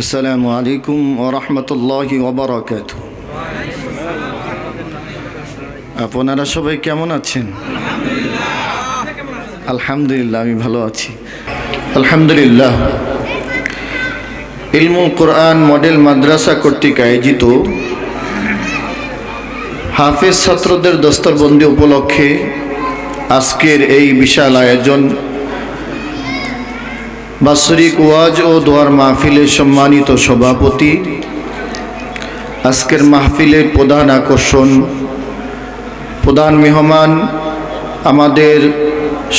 আসসালামু আলাইকুম ওয়া রাহমাতুল্লাহি ওয়া বারাকাতুহু। আপনারা সবাই কেমন আছেন? আলহামদুলিল্লাহ, আমি ভালো আছি আলহামদুলিল্লাহ। ইলমুল কোরআন মডেল মাদ্রাসা কর্তৃক আয়োজিত হাফেজ ছাত্রদের দস্তরবন্দি উপলক্ষে আজকের এই বিশাল আয়োজন বাৎসরিক ওয়াজ ও দোয়ার মাহফিলের সম্মানিত সভাপতি, আজকের মাহফিলের প্রধান আকর্ষণ, প্রধান মেহমান, আমাদের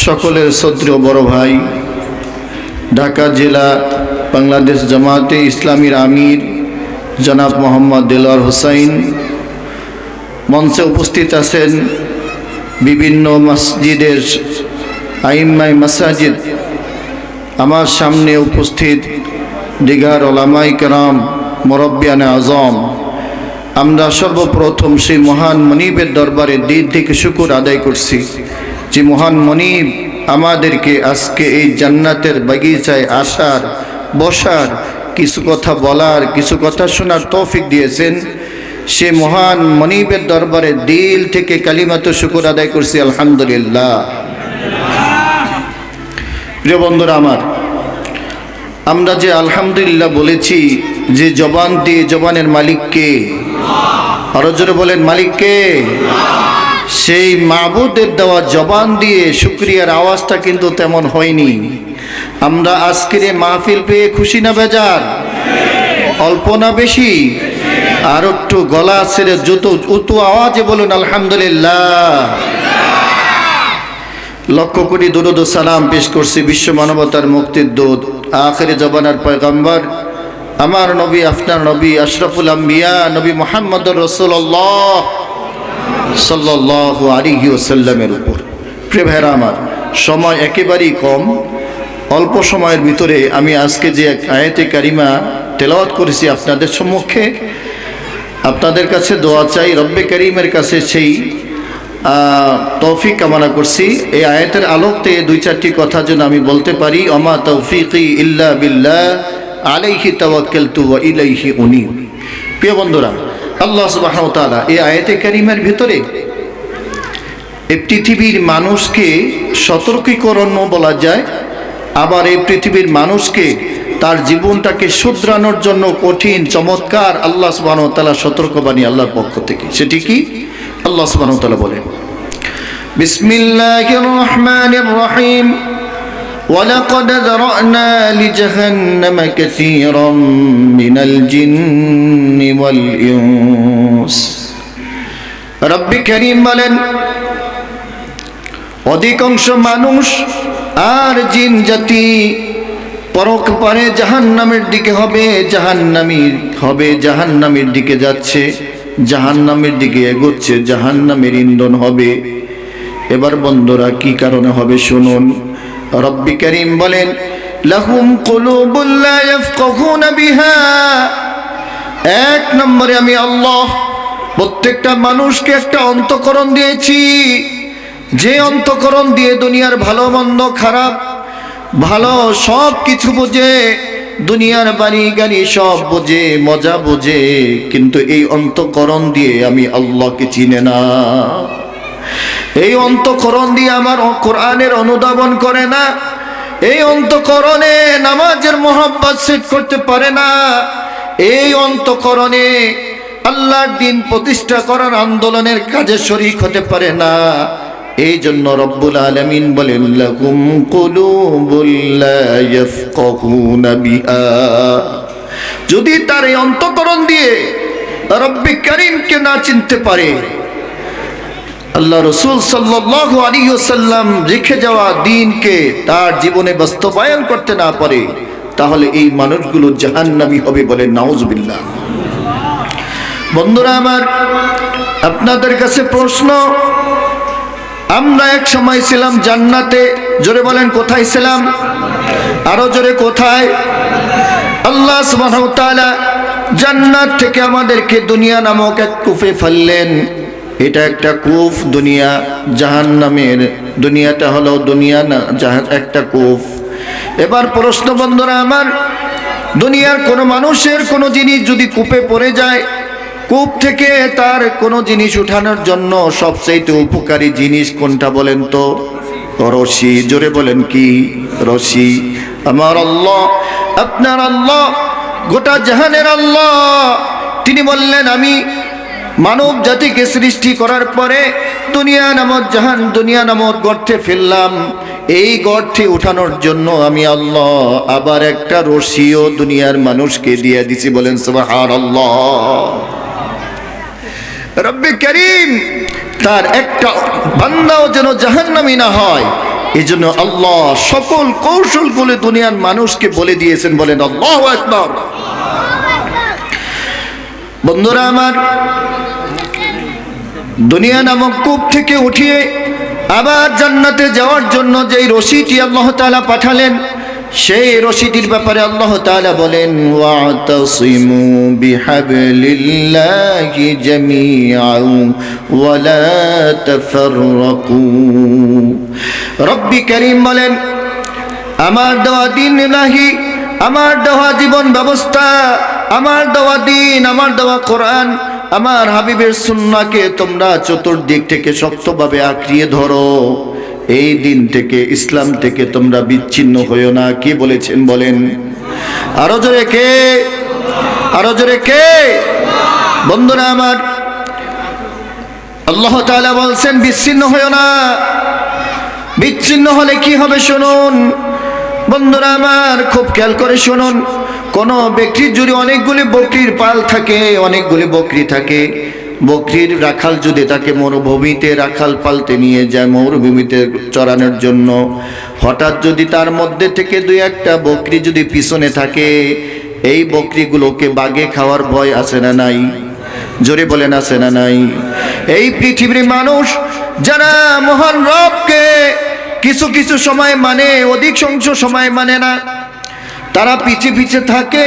সকলের শ্রদ্ধেয় বড় ভাই, ঢাকা জেলা বাংলাদেশ জামাতে ইসলামীর আমির জনাব মোহাম্মদ দেলোয়ার হোসাইন। মঞ্চে উপস্থিত আছেন বিভিন্ন মসজিদের আইম্মায়ে মাসাজিদ, আমার সামনে উপস্থিত দিগার ওলামায়ে কেরাম, মুরব্বিয়ানে আজম। আমরা সর্বপ্রথম সেই মহান মনিবের দরবারে দিল থেকে শুকর আদায় করছি যে মহান মনিব আমাদেরকে আজকে এই জান্নাতের বাগিচায় আসার, বসার, কিছু কথা বলার, কিছু কথা শোনার তৌফিক দিয়েছেন। সে মহান মনিবের দরবারে দিল থেকে কালিমাতুশ শুকর আদায় করছি আলহামদুলিল্লাহ। প্রিয় বন্ধুরা আমার, আমরা যে আলহামদুলিল্লাহ বলেছি, যে জবান দিয়ে, জবানের মালিক কে? আরো জোরে বলেন, মালিক কে? সেই মাবুদের দেওয়া জবান দিয়ে শুকরিয়ার আওয়াজটা কিন্তু তেমন হয়নি। আমরা আজকের এই মাহফিল পেয়ে খুশি না বেজার? অল্প না বেশি? আর একটু গলা ছেড়ে উঁচু আওয়াজে বলুন আলহামদুলিল্লাহ। লক্ষ কোটি দুরূদ ও সালাম পেশ করছি বিশ্ব মানবতার মুক্তির দূত, আখিরে জবানার পয়গম্বর, আমার নবী, আপনার নবী, আশরাফুল আম্বিয়া নবী মুহাম্মদুর রাসূলুল্লাহ সাল্লাল্লাহু আলাইহি ওয়াসাল্লামের উপর। প্রিয় ভাইরা আমার, সময় একেবারেই কম। অল্প সময়ের ভিতরে আমি আজকে যে এক আয়াতে কারিমা তেলাওয়াত করেছি আপনাদের সম্মুখে, আপনাদের কাছে দোয়া চাই, রব্বে কারীমের কাছে সেই তৌফিক কামনা করছি এই আয়াতের আলোকে দুই চারটি কথা যেন আমি বলতে পারি। ওমা তৌফিকি ইল্লা বিল্লাহ আলাইহি তাওয়াক্কালতু ওয়া ইলাইহি উনীব। প্রিয় বন্ধুরা, আল্লাহ সুবহানাহু ওয়া তাআলা এই আয়াতে কারিমার ভিতরে এই পৃথিবীর মানুষকে সতর্কীকরণ বলা যায়, আবার এই পৃথিবীর মানুষকে তার জীবনটাকে শুধরানোর জন্য কঠিন চমৎকার আল্লাহ সুবহানাহু ওয়া তাআলা সতর্কবাণী আল্লাহর পক্ষ থেকে। সেটি কি? আল্লাহ সুবহানাহু ওয়া তাআলা বলেন, বিসমিল্লাহির রহমানির রহিম, ওয়ালাকাদ যারানা লিজাহান্নামা কাসীরাম মিনাল জিন্নি ওয়াল ইনস। রব্বে কারীম বলেন, অধিকাংশ মানুষ আর জিন জাতি পরকালে জাহান্নামের দিকে হবে, জাহান্নামের দিকে যাচ্ছে, জাহান্নামের দিকে এগোচ্ছে, জাহান্নামের ইন্ধন হবে। এবার বন্ধুরা কি কারণে হবে শুনুন। রব্বে কারীম বলেন, লাহুম কুলুবুল লা ইয়াফকাহুনা বিহা। এক নম্বরে আমি আল্লাহ প্রত্যেকটা মানুষকে একটা অন্তঃকরণ দিয়েছি, যে অন্তঃকরণ দিয়ে দুনিয়ার ভালো মন্দ, খারাপ ভালো সব কিছু বোঝে, দুনিয়ার বাড়ি গাড়ি সব বোঝে, মজা বোঝে, কিন্তু এই অন্তঃকরণ দিয়ে আমি আল্লাহকে চিনে না। এই অন্তঃকরণ দিয়ে আমার কোরআনের অনুধাবন করে না, এই অন্তঃকরণে নামাজের মোহাব্বত সেট করতে পারে না, এই অন্তঃকরণে আল্লাহর দ্বীন প্রতিষ্ঠা করার আন্দোলনের কাজে শরীক হতে পারে না। এই জন্য রব্বুল আলামিন বলেন, লাকুম কুলুবুল লা ইয়াফকাহুনা বিহা। যদি তার এই অন্তঃকরণ দিয়ে রব্বে কারীমকে না চিনতে পারে, আল্লাহ রাসূল সাল্লাল্লাহু আলাইহি ওয়াসাল্লাম রেখে যাওয়া দ্বীনকে তার জীবনে বাস্তবায়ন করতে না পারে, তাহলে এই মানুষগুলো জাহান্নামী হবে, বলে নাউজুবিল্লাহ। বন্ধুরা আমার, আপনাদের কাছে প্রশ্ন, আমরা এক সময় ছিলাম জান্নাতে, জোরে বলেন কোথায় ছিলাম? আরো জোরে কোথায়? আল্লাহ সুবহানাহু ওয়া তাআলা জান্নাত থেকে আমাদেরকে দুনিয়া নামক এক কূপে ফেললেন। এটা একটা কূপ, দুনিয়া। জাহান্নামের দুনিয়াটা হলো দুনিয়া না, একটা কূপ। এবার প্রশ্ন বন্ধুরা আমার, দুনিয়ার কোনো মানুষের কোনো জিনিস যদি কূপে পড়ে যায়, কূপ থেকে তার কোনো জিনিস উঠানোর জন্য সবচেয়ে উপকারী জিনিস কোনটা বলেন তো? রশি। জোরে বলেন কি? রশি। আমার আল্লাহ, আপনার আল্লাহ, গোটা জাহানের আল্লাহ, তিনি বললেন আমি মানব জাতিকে সৃষ্টি করার পরে দুনিয়া নামক জাহান, দুনিয়া নামক গর্তে ফেললাম। এই গর্তে উঠানোর জন্য আমি আল্লাহ আবার একটা রশিও দুনিয়ার মানুষকে দিয়ে দিছি। বলেন সুবহানাল্লাহ। রব্বে কারীম তার একটা বান্দাও যেন জাহান্নামী না হয়, এই জন্য আল্লাহ সকল কৌশলগুলো দুনিয়ার মানুষকে বলে দিয়েছেন। বলেন আল্লাহু আকবার। বন্ধুরা আমার, দুনিয়া নামক কূপ থেকে উঠিয়ে আবার জান্নাতে যাওয়ার জন্য যেই রশিটি আল্লাহ তাআলা পাঠালেন, সেই রশিটির ব্যাপারে আল্লাহ তাআলা বলেন ওয়াতাসিমু বিহাবলিল্লাহি জামিআন ওয়া লা তাফাররাকু। রব্বি কারীম বলেন আমার দেওয়া দ্বীন ইলাহি, আমার দেওয়া জীবন ব্যবস্থা, আমার দেওয়া দ্বীন, আমার দেওয়া কোরআন, আমার হাবিবের সুন্নাহকে তোমরা চতুর্দিক থেকে শক্তভাবে আঁকড়িয়ে ধরো। এই দিন থেকে, ইসলাম থেকে তোমরা বিচ্ছিন্ন হইও না। কি বলেছেন বলেন? আরো জোরে কে? আরো জোরে কে? বন্ধুরা আমার, আল্লাহ তাআলা বলছেন বিচ্ছিন্ন হইও না। বিচ্ছিন্ন হলে কি হবে শুনুন। বন্ধুরা আমার, খুব খেয়াল করে শুনুন। কোন ব্যক্তির যদি অনেকগুলি বকরির পাল থাকে, অনেকগুলি বকরি থাকে, বকরির রাখাল যদি তাকে মরুভূমিতে রাখাল পালতে নিয়ে যায় মরুভূমিতে চরানোর জন্য, হঠাৎ যদি তার মধ্যে থেকে দুই একটা বকরি যদি পিছনে থাকে, এই বকরিগুলোকে বাগে খাওয়ার ভয় আছে না নাই? জোরে বলেন আছে না নাই? এই পৃথিবীর মানুষ যারা মহান রবকে কিছু কিছু সময় মানে, অধিকাংশ সময় মানে না, তারা পিছে পিছে থাকে,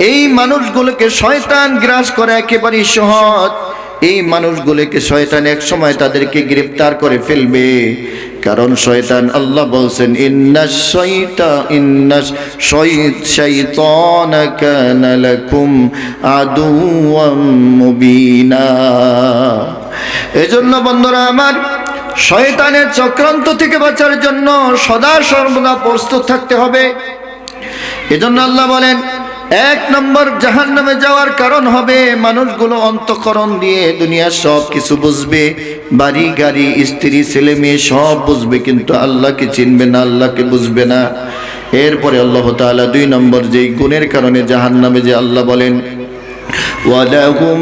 এই মানুষগুলোকে শয়তান গ্রাস করে একেবারে সহজ। এই মানুষগুলোকে শয়তান এক সময় তাদেরকে গ্রেফতার করে ফেলবে। কারণ শয়তান, আল্লাহ বলছেন ইন্নাশ শাইতানা কানা লাকুম আদুওয়াম মুবিনা। এজন্য বন্ধুরা আমার, শয়তানের চক্রান্ত থেকে বাঁচার জন্য সদা সর্বদা প্রস্তুত থাকতে হবে। এজন্য আল্লাহ বলেন এক নম্বর জাহান্নামে যাওয়ার কারণ হবে মানুষগুলো অন্তঃকরণ দিয়ে দুনিয়ার সব কিছু বুঝবে, বাড়ি গাড়ি স্ত্রী ছেলে মেয়ে সব বুঝবে, কিন্তু আল্লাহকে চিনবে না, আল্লাহকে বুঝবে না। এরপরে আল্লাহ তাআলা দুই নম্বর যেই গুণের কারণে জাহান্নামে যে আল্লাহ বলেন ওয়ালাহুম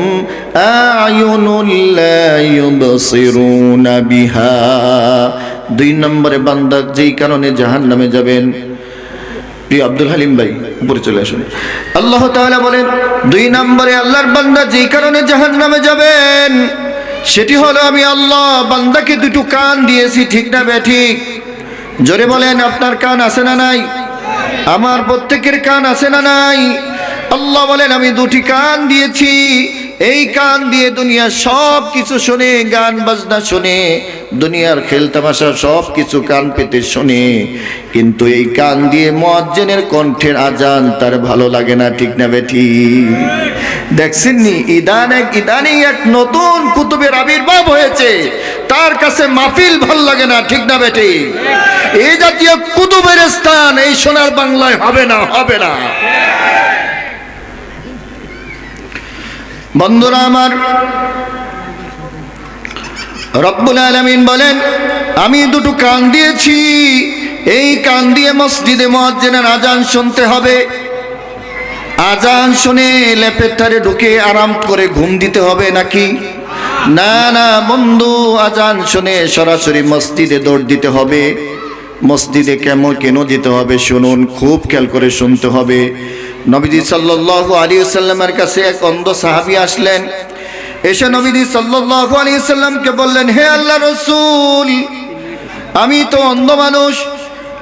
আ'য়ুনুন লা ইউবসিরুনা বিহা। দুই নম্বরে বান্দা যেই কারণে জাহান্নামে যাবেন, আব্দুল হালিম ভাই উপরে চলে আসুন। আল্লাহ তাআলা বলেন দুই নম্বরে আল্লাহর বান্দা যেই কারণে জাহান্নামে যাবেন, সেটি হলো আমি আল্লাহ বান্দাকে দুটো কান দিয়েছি। ঠিক না বেঠিক? জোরে বলেন আপনার কান আছে না নাই? আমার প্রত্যেকের কান আছে না নাই? আল্লাহ বলেন আমি দুটি কান দিয়েছি। এই কান দিয়ে দুনিয়ার সব কিছু শুনে, গান বাজনা শুনে, দুনিয়ার খেল তামাশা সব কিছু কান পেতে শুনে, কিন্তু এই কান দিয়ে মুয়াজ্জিনের কণ্ঠের আজান তার ভালো লাগে না। ঠিক না বেঠি? দেখছেননি ইদানিং এক নতুন কুতুবের আবির্ভাব হয়েছে, তার কাছে মাহফিল ভালো লাগে না। ঠিক না বেঠি? এই জাতীয় কুতুবের স্থান এই সোনার বাংলায় হবে না, হবে না। বন্ধুরা আমার, রব্বুল আলামিন বলেন আমি দুটো কান দিয়েছি। এই কান দিয়ে মসজিদে মুয়াজ্জিনের আজান শুনতে হবে। আজান শুনে লেপের ধারে ঢুকে আরাম করে ঘুম দিতে হবে নাকি? না না বন্ধু, আজান শুনে সরাসরি মসজিদে দৌড় দিতে হবে। মসজিদে কেন যেতে হবে শুনুন, খুব খেয়াল করে শুনতে হবে। নবীজি সাল্লাল্লাহু আলাইহি ওয়াসাল্লামের কাছে এক অন্ধ সাহাবী আসলেন। এসে নবীজি সাল্লাল্লাহু আলাইহি ওয়াসাল্লামকে বললেন, হে আল্লাহর রাসূল, আমি তো অন্ধ মানুষ,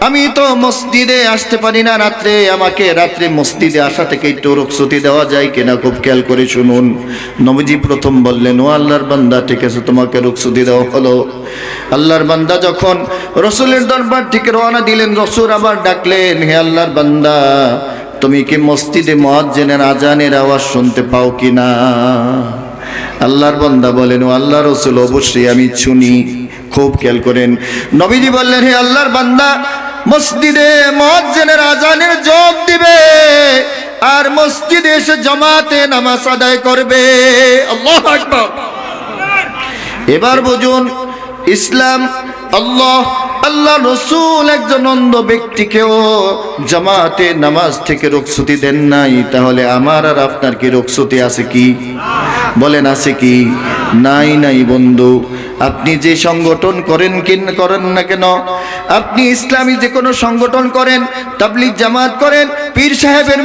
আমি তো মসজিদে আসতে পারি না রাত্রে, আমাকে রাত্রে মসজিদে আসা থেকে একটু রুখসতি দেওয়া যায় কিনা? খুব খেয়াল করে শুনুন। নবীজি প্রথম বললেন, ও আল্লাহর বান্দা, ঠিক আছে, তোমাকে রুখসতি দেওয়া হলো। আল্লাহর বান্দা যখন রসুলের দরবার থেকে রওনা দিলেন, রসুল আবার ডাকলেন, হে আল্লাহর বান্দা, তুমি কি মসজিদে মুয়াজ্জিনের আজানের আওয়াজ শুনতে পাও কিনা? আল্লাহর বান্দা বলেন, ও আল্লাহর রাসূল, অবশ্যই আমি শুনি। খুব খেয়াল করেন, নবীজি বললেন, হে আল্লাহর বান্দা, মসজিদে মুয়াজ্জিনের আজানের জবাব দিবে আর মসজিদে এসে জামাতে নামাজ আদায় করবে। আল্লাহু আকবার। এবার বুঝুন, ইসলাম, আল্লাহ রসুল একজন অন্ধ ব্যক্তিকেও জামাতে নামাজ থেকে রুখসতি দেন নাই, তাহলে আমার আর আপনার কি রুখসতি আছে কি? বলেন, আছে কি? নাই নাই বন্ধু। আপনি যে সংগঠন করেন না কেন, আপনি ইসলামী যে কোনো সংগঠন করেন, তাবলীগ জামাত করেন, পীর সাহেবের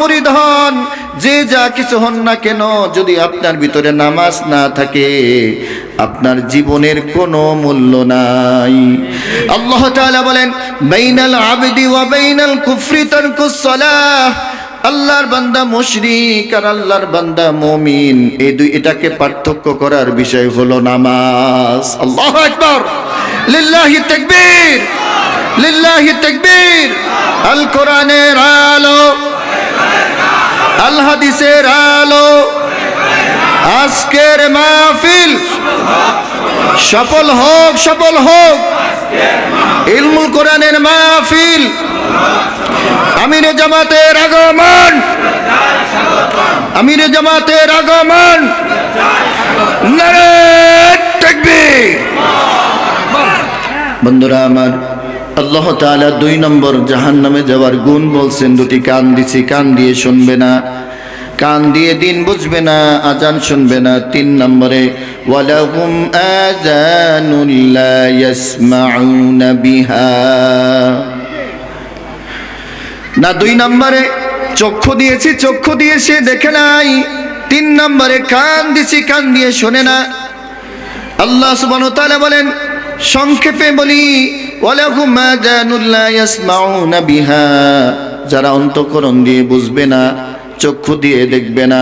মুরিদ হন, যে যা কিছু হন না কেন, যদি আপনার ভিতরে নামাজ না থাকে, আপনার জীবনের কোনো মূল্য নাই। আল্লাহ তাআলা বলেন, বাইনাল আবদি ওয়া বাইনাল কুফরি তারকুস সালাহ। আল্লাহর বান্দা মুশরিক আর আল্লাহর বান্দা মুমিন, এটাকে পার্থক্য করার বিষয় হলো নামাজ। আল্লাহু আকবার, লিল্লাহি তাকবীর, লিল্লাহি তাকবীর। আল কোরআনের আলো, আল হাদিসের আলো, আজকের মাহফিল সফল হোক, সফল হোক। ইলমুল কোরআনের মাহফিল, আমিরে জামাতের আগমন, আমিরে জামাতের আগমন, নারে তাকবীর। বন্ধুরা আমার, আল্লাহ তাআলা 2 নম্বর জাহান্নামে যাওয়ার গুণ বলছেন, দুটি কান দিছি, কান দিয়ে শুনবে না, কান দিয়ে দিন বুঝবে না, আজান শুনবে না। 3 নম্বরে, ওয়ালাহুম আযানুন লা ইয়াসমাউনা বিহা। না 2 নম্বরে চক্ষু দিয়েছি, চক্ষু দিয়ে সে দেখে নাই। 3 নম্বরে কান দিছি, কান দিয়ে শোনে না। আল্লাহ সুবহানাহু ওয়া তাআলা বলেন, সংক্ষেপে বলি, ওয়ালাহুম আযানুন লা ইয়াসমাউনা বিহা, যারা অন্তঃকরণ দিয়ে বুঝবে না, চক্ষু দিয়ে দেখবে না,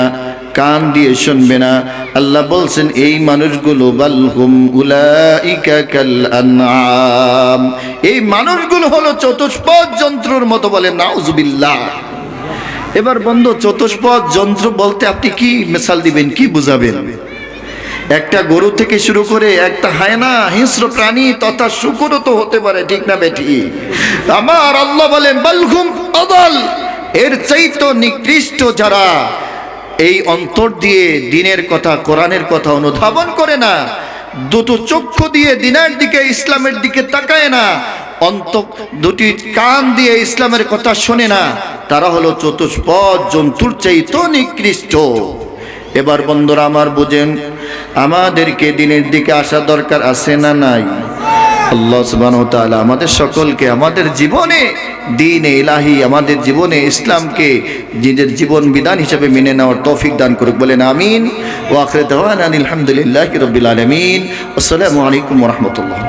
কান দিয়ে শুনবে না, আল্লাহ বলছেন এই মানুষগুলো, বালহুম উলাইকা কাল আনআম, এই মানুষগুলো হলো চতুষ্পদ যন্ত্রের মতো। বলেন নাউজুবিল্লাহ। এবার বন্ধু, চতুষ্পদ যন্ত্র বলতে আপনি কি মিসাল দিবেন, কি বুঝাবেন? একটা গরু থেকে শুরু করে একটা হায়না, হিংস্র প্রাণী তথা শুকরও তো হতে পারে, ঠিক না বেটি? আমার আল্লাহ বলেন, বালহুম আদাল, এর চাইতে নিকৃষ্ট যারা এই অন্তর দিয়ে দিনের কথা, কোরআনের কথা অনুধাবন করে না, দুটো চক্ষু দিয়ে দিনের দিকে, ইসলামের দিকে তাকায় না, দুটি কান দিয়ে ইসলামের কথা শোনে না, তারা হলো চতুষ্পদ জন্তুর চাইতে নিকৃষ্ট। এবার বন্ধুরা আমার, বুঝেন, আমাদেরকে দিনের দিকে আসা দরকার আছে না নাই? আল্লাহ সুবহানাহু ওয়া তাআলা আমাদের সকলকে আমাদের জীবনে দ্বীনে ইলাহি, আমাদের জীবনে ইসলামকে নিজের জীবন বিধান হিসেবে মেনে নেওয়ার তৌফিক দান করুক। বলেন আমিন। ওয়া আখিরু দাওয়ানা আলহামদুলিল্লাহি রাব্বিল আলামিন। আসসালামু আলাইকুম ওয়া রাহমাতুল্লাহ।